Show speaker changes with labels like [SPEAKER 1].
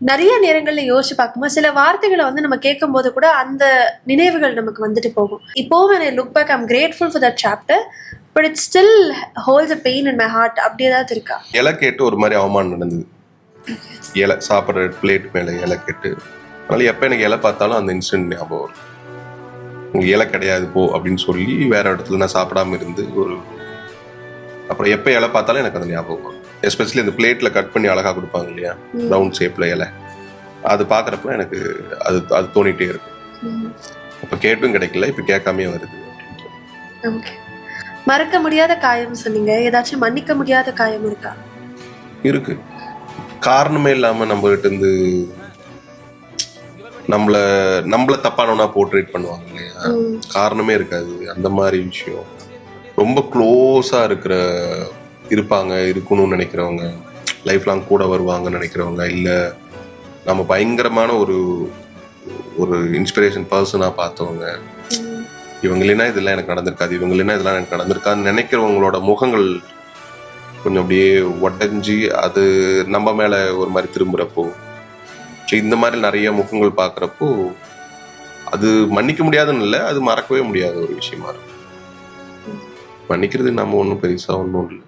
[SPEAKER 1] நிறைய நேரங்கள்ல யோசிச்சு பார்க்கும்போது சில வார்த்தைகளை வந்து நம்ம கேட்கும் போது கூட அந்த நினைவுகள் நமக்கு வந்துட்டு போகும். இப்போவும் when I look back, I'm grateful for that chapter, but it still holds a pain in my heart. அப்படி ஏதாவது இருக்கா?
[SPEAKER 2] இலை கேட்டு ஒரு மாதிரி அவமானம் நடந்தது. இலை சாப்பிட்ற பிளேட் மேலே இலை கேட்டு, அதனால எப்போ எனக்கு இலை பார்த்தாலும் அந்த இன்சிடென்ட் ஞாபகம் வரும். உங்களுக்கு இலை கிடையாது போ அப்படின்னு சொல்லி வேற இடத்துல நான் சாப்பிடாம இருந்து அப்புறம் எப்போ இலை பார்த்தாலும் எனக்கு அந்த ஞாபகம் வரும். எஸ்பெஷலி இந்த பிளேட்ல கட் பண்ணி அழகா கொடுப்பாங்க இல்லையா, ரவுண்ட் ஷேப்ல இலை, அது பாக்குறப்ப எனக்கு அது தோணிட்டே இருக்கும். அப்ப கேட்டும் கிடைக்கல, இப்ப கேட்காமே வருது.
[SPEAKER 1] மறக்க முடியாத காயம் சொன்னீங்க, ஏதாச்சும் மன்னிக்க முடியாத காயம் இருக்கா?
[SPEAKER 2] இருக்கு. காரணமே இல்லாம நம்ம கிட்ட இருந்து நம்மள தப்பானவனா போர்ட்ரேட் பண்ணுவாங்க இல்லையா, காரணமே இருக்காது. அந்த மாதிரி விஷயம் ரொம்ப க்ளோஸா இருப்பாங்க, இருக்கணும்னு நினைக்கிறவங்க, லைஃப் லாங் கூட வருவாங்கன்னு நினைக்கிறவங்க, இல்லை நம்ம பயங்கரமான ஒரு இன்ஸ்பிரேஷன் பர்சனாக பார்த்தவங்க, இவங்க இல்லைன்னா இதெல்லாம் எனக்கு நடந்திருக்காது, இவங்க இல்லைன்னா இதெல்லாம் எனக்கு நடந்திருக்காதுன்னு நினைக்கிறவங்களோட முகங்கள் கொஞ்சம் அப்படியே உடஞ்சி அது நம்ம மேலே ஒரு மாதிரி திரும்புகிறப்போ, இந்த மாதிரி நிறைய முகங்கள் பார்க்குறப்போ அது மன்னிக்க முடியாதுன்னு இல்லை, அது மறக்கவே முடியாத ஒரு விஷயமா இருக்கும். மன்னிக்கிறது நம்ம ஒன்றும் பெருசாக ஒன்றும் இல்லை.